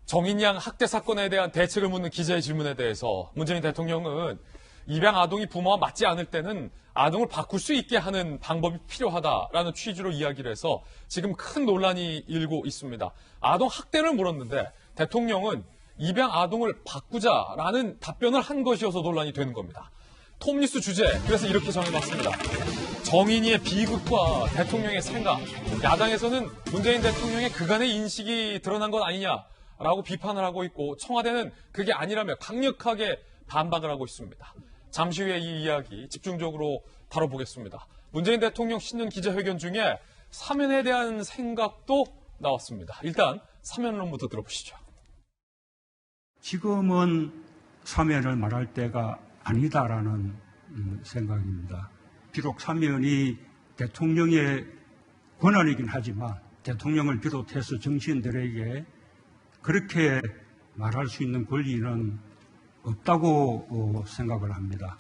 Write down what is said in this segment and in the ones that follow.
정인양 학대 사건에 대한 대책을 묻는 기자의 질문에 대해서 문재인 대통령은 입양 아동이 부모와 맞지 않을 때는 아동을 바꿀 수 있게 하는 방법이 필요하다라는 취지로 이야기를 해서 지금 큰 논란이 일고 있습니다. 아동 학대를 물었는데 대통령은 입양 아동을 바꾸자라는 답변을 한 것이어서 논란이 되는 겁니다. 톱뉴스 주제, 그래서 이렇게 정해봤습니다. 정인이의 비극과 대통령의 생각, 야당에서는 문재인 대통령의 그간의 인식이 드러난 것 아니냐라고 비판을 하고 있고 청와대는 그게 아니라며 강력하게 반박을 하고 있습니다. 잠시 후에 이 이야기 집중적으로 다뤄보겠습니다. 문재인 대통령 신년 기자회견 중에 사면에 대한 생각도 나왔습니다. 일단 사면론부터 들어보시죠. 지금은 사면을 말할 때가 아니다라는 생각입니다. 비록 사면이 대통령의 권한이긴 하지만 대통령을 비롯해서 정치인들에게 그렇게 말할 수 있는 권리는 없다고 생각을 합니다.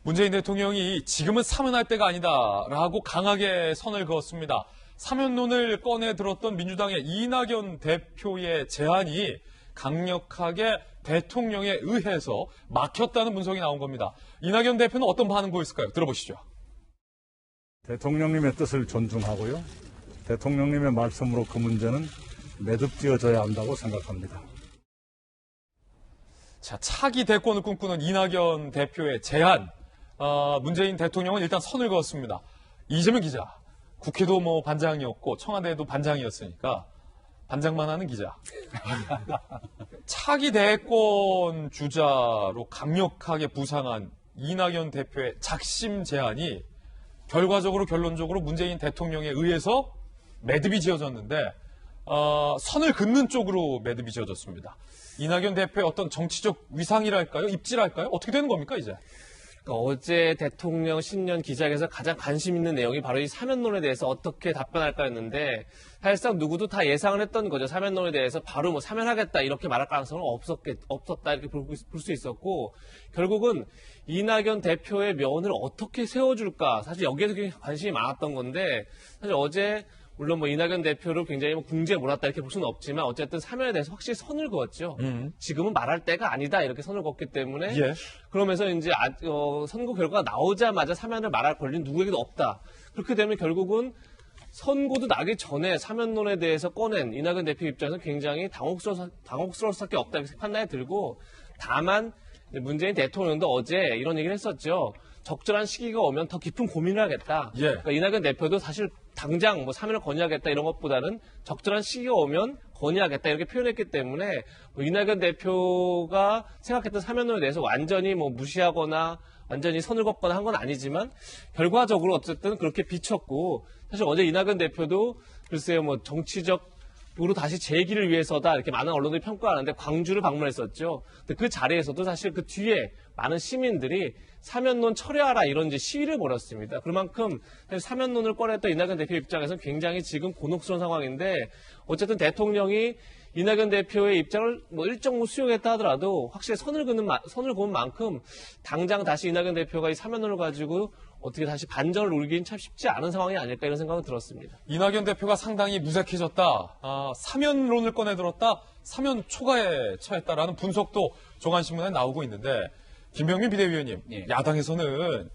문재인 대통령이 지금은 사면할 때가 아니다라고 강하게 선을 그었습니다. 사면론을 꺼내 들었던 민주당의 이낙연 대표의 제안이 강력하게 대통령에 의해서 막혔다는 분석이 나온 겁니다. 이낙연 대표는 어떤 반응 보였을까요? 들어보시죠. 대통령님의 뜻을 존중하고요. 대통령님의 말씀으로 그 문제는 매듭지어져야 한다고 생각합니다. 자, 차기 대권을 꿈꾸는 이낙연 대표의 제안. 문재인 대통령은 일단 선을 그었습니다. 이재명 기자, 국회도 뭐 반장이었고 청와대도 반장이었으니까 반장만 하는 기자. 차기 대권 주자로 강력하게 부상한 이낙연 대표의 작심 제안이 결론적으로 문재인 대통령에 의해서 매듭이 지어졌는데 선을 긋는 쪽으로 매듭이 지어졌습니다. 이낙연 대표의 어떤 정치적 위상이랄까요? 입지랄까요? 어떻게 되는 겁니까 이제? 어제 대통령 신년 기자회견에서 가장 관심 있는 내용이 바로 이 사면론에 대해서 어떻게 답변할까 했는데 사실상 누구도 다 예상을 했던 거죠. 사면론에 대해서 바로 뭐 사면하겠다 이렇게 말할 가능성은 없었다 이렇게 볼 수 있었고 결국은 이낙연 대표의 면을 어떻게 세워줄까 사실 여기에서 굉장히 관심이 많았던 건데 사실 어제 물론 뭐 이낙연 대표를 굉장히 궁지에 몰았다 이렇게 볼 수는 없지만 어쨌든 사면에 대해서 확실히 선을 그었죠. 지금은 말할 때가 아니다 이렇게 선을 그었기 때문에 예. 그러면서 이제 선거 결과가 나오자마자 사면을 말할 권리는 누구에게도 없다. 그렇게 되면 결국은 선고도 나기 전에 사면론에 대해서 꺼낸 이낙연 대표 입장에서 굉장히 당혹스러울 수밖에 없다 이렇게 판단이 들고 다만 문재인 대통령도 어제 이런 얘기를 했었죠. 적절한 시기가 오면 더 깊은 고민을 하겠다. 예. 그러니까 이낙연 대표도 사실 당장 뭐 사면을 건의하겠다 이런 것보다는 적절한 시기가 오면 건의하겠다 이렇게 표현했기 때문에 뭐 이낙연 대표가 생각했던 사면론에 대해서 완전히 뭐 무시하거나 완전히 선을 걷거나 한 건 아니지만 결과적으로 어쨌든 그렇게 비쳤고 사실 어제 이낙연 대표도 글쎄요 뭐 정치적으로 다시 재기를 위해서다 이렇게 많은 언론들이 평가하는데 광주를 방문했었죠. 근데 그 자리에서도 사실 그 뒤에 많은 시민들이 사면론 철회하라 이런 이제 시위를 벌였습니다. 그만큼 사면론을 꺼냈던 이낙연 대표 입장에서는 굉장히 지금 곤혹스러운 상황인데 어쨌든 대통령이 이낙연 대표의 입장을 뭐 일정 수용했다 하더라도 확실히 선을 그은 만큼 당장 다시 이낙연 대표가 이 사면론을 가지고 어떻게 다시 반전을 노리기는 참 쉽지 않은 상황이 아닐까 이런 생각은 들었습니다. 이낙연 대표가 상당히 무색해졌다. 사면론을 꺼내들었다. 사면 초과에 처했다라는 분석도 조간신문에 나오고 있는데 김병민 비대위원님, 예. 야당에서는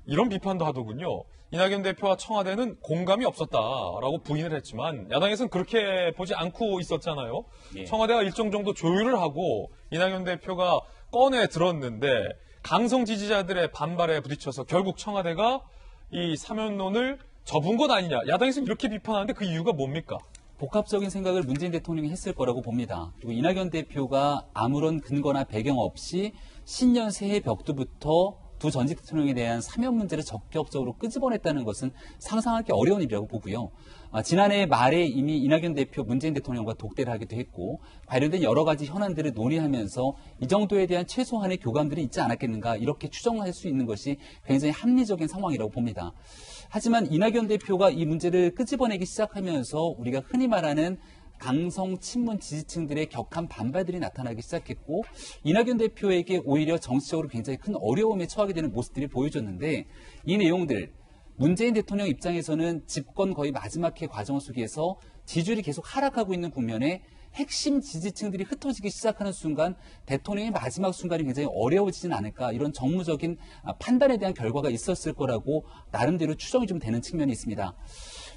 이런 비판도 하더군요. 이낙연 대표와 청와대는 공감이 없었다라고 부인을 했지만 야당에서는 그렇게 보지 않고 있었잖아요. 예. 청와대가 일정 정도 조율을 하고 이낙연 대표가 꺼내 들었는데 강성 지지자들의 반발에 부딪혀서 결국 청와대가 이 사면론을 접은 것 아니냐. 야당에서는 이렇게 비판하는데 그 이유가 뭡니까? 복합적인 생각을 문재인 대통령이 했을 거라고 봅니다. 그리고 이낙연 대표가 아무런 근거나 배경 없이 신년 새해 벽두부터 두 전직 대통령에 대한 사면 문제를 적극적으로 끄집어냈다는 것은 상상하기 어려운 일이라고 보고요. 지난해 말에 이미 이낙연 대표 문재인 대통령과 독대를 하기도 했고 관련된 여러 가지 현안들을 논의하면서 이 정도에 대한 최소한의 교감들이 있지 않았겠는가 이렇게 추정할 수 있는 것이 굉장히 합리적인 상황이라고 봅니다. 하지만 이낙연 대표가 이 문제를 끄집어내기 시작하면서 우리가 흔히 말하는 강성 친문 지지층들의 격한 반발들이 나타나기 시작했고 이낙연 대표에게 오히려 정치적으로 굉장히 큰 어려움에 처하게 되는 모습들이 보여졌는데 이 내용들 문재인 대통령 입장에서는 집권 거의 마지막 해 과정 속에서 지지율이 계속 하락하고 있는 국면에 핵심 지지층들이 흩어지기 시작하는 순간 대통령의 마지막 순간이 굉장히 어려워지진 않을까, 이런 정무적인 판단에 대한 결과가 있었을 거라고 나름대로 추정이 좀 되는 측면이 있습니다.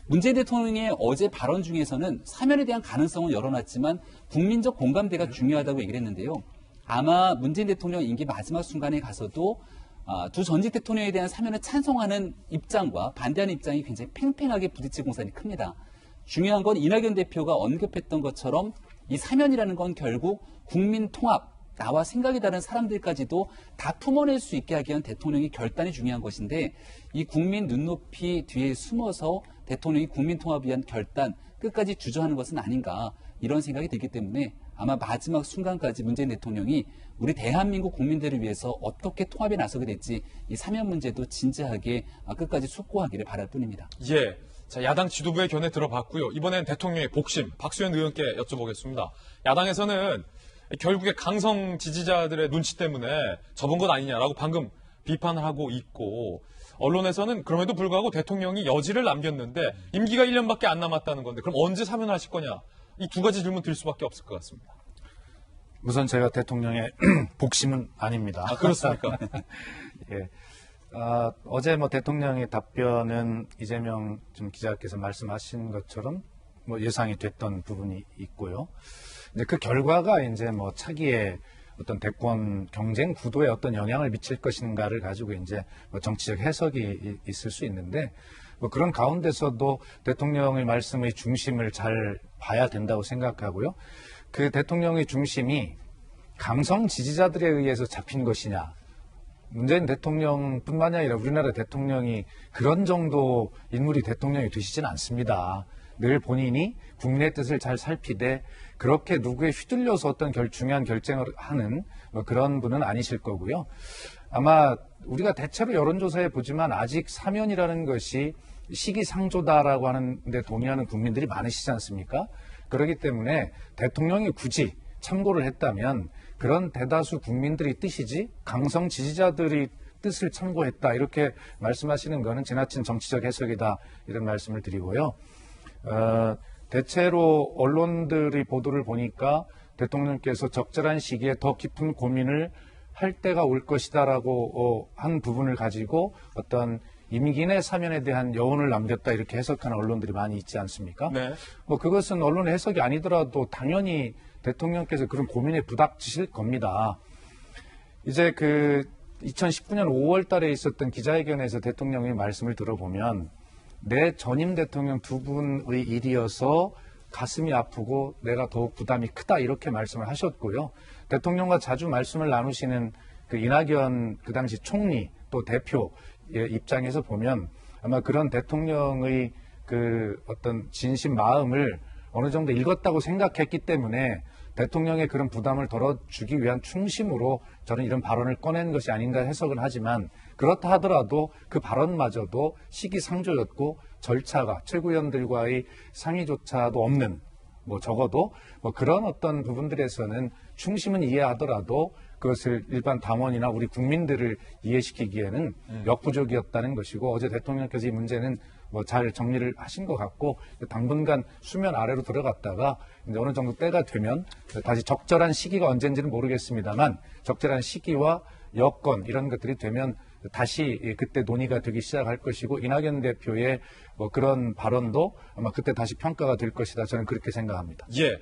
문재인 대통령의 어제 발언 중에서는 사면에 대한 가능성은 열어놨지만 국민적 공감대가 중요하다고 얘기를 했는데요. 아마 문재인 대통령 임기 마지막 순간에 가서도 두 전직 대통령에 대한 사면을 찬성하는 입장과 반대하는 입장이 굉장히 팽팽하게 부딪힐 공산이 큽니다. 중요한 건 이낙연 대표가 언급했던 것처럼 이 사면이라는 건 결국 국민 통합, 나와 생각이 다른 사람들까지도 다 품어낼 수 있게 하기 위한 대통령의 결단이 중요한 것인데, 이 국민 눈높이 뒤에 숨어서 대통령이 국민 통합을 위한 결단 끝까지 주저하는 것은 아닌가, 이런 생각이 들기 때문에 아마 마지막 순간까지 문재인 대통령이 우리 대한민국 국민들을 위해서 어떻게 통합에 나서게 될지 이 사면 문제도 진지하게 끝까지 숙고하기를 바랄 뿐입니다. 예. 자, 야당 지도부의 견해 들어봤고요. 이번엔 대통령의 복심, 박수현 의원께 여쭤보겠습니다. 야당에서는 결국에 강성 지지자들의 눈치 때문에 접은 것 아니냐라고 방금 비판을 하고 있고, 언론에서는 그럼에도 불구하고 대통령이 여지를 남겼는데 임기가 1년밖에 안 남았다는 건데 그럼 언제 사면하실 거냐, 이 두 가지 질문 드릴 수밖에 없을 것 같습니다. 우선 제가 대통령의 복심은 아닙니다. 아, 그렇습니까? 예. 어제 대통령의 답변은 이재명 좀 기자께서 말씀하신 것처럼 예상이 됐던 부분이 있고요. 근데 그 결과가 이제 차기의 어떤 대권 경쟁 구도에 어떤 영향을 미칠 것인가를 가지고 이제 정치적 해석이 있을 수 있는데, 그런 가운데서도 대통령의 말씀의 중심을 잘 봐야 된다고 생각하고요. 그 대통령의 중심이 강성 지지자들에 의해서 잡힌 것이냐, 문재인 대통령뿐만이 아니라 우리나라 대통령이 그런 정도 인물이 대통령이 되시진 않습니다. 늘 본인이 국민의 뜻을 잘 살피되 그렇게 누구에 휘둘려서 어떤 중요한 결정을 하는 그런 분은 아니실 거고요. 아마 우리가 대체로 여론조사에 보지만 아직 사면이라는 것이 시기상조다라고 하는데 동의하는 국민들이 많으시지 않습니까? 그렇기 때문에 대통령이 굳이 참고를 했다면 그런 대다수 국민들의 뜻이지 강성 지지자들이 뜻을 참고했다, 이렇게 말씀하시는 것은 지나친 정치적 해석이다, 이런 말씀을 드리고요. 대체로 언론들의 보도를 보니까 대통령께서 적절한 시기에 더 깊은 고민을 할 때가 올 것이다라고 한 부분을 가지고 어떤 임기 내 사면에 대한 여운을 남겼다, 이렇게 해석하는 언론들이 많이 있지 않습니까? 네. 그것은 언론의 해석이 아니더라도 당연히 대통령께서 그런 고민에 부닥치실 겁니다. 이제 2019년 5월 달에 있었던 기자회견에서 대통령의 말씀을 들어보면 내 전임 대통령 두 분의 일이어서 가슴이 아프고 내가 더욱 부담이 크다, 이렇게 말씀을 하셨고요. 대통령과 자주 말씀을 나누시는 이낙연 그 당시 총리 또 대표 입장에서 보면 아마 그런 대통령의 어떤 진심 마음을 어느 정도 읽었다고 생각했기 때문에 대통령의 그런 부담을 덜어주기 위한 충심으로 저는 이런 발언을 꺼낸 것이 아닌가 해석은 하지만, 그렇다 하더라도 그 발언마저도 시기상조였고 절차가 최고위원들과의 상의조차도 없는, 적어도 그런 어떤 부분들에서는 충심은 이해하더라도 그것을 일반 당원이나 우리 국민들을 이해시키기에는 역부족이었다는 것이고, 어제 대통령께서 이 문제는 잘 정리를 하신 것 같고, 당분간 수면 아래로 들어갔다가 이제 어느 정도 때가 되면 다시 적절한 시기가 언제인지는 모르겠습니다만 적절한 시기와 여건 이런 것들이 되면 다시 그때 논의가 되기 시작할 것이고, 이낙연 대표의 그런 발언도 아마 그때 다시 평가가 될 것이다, 저는 그렇게 생각합니다. 예.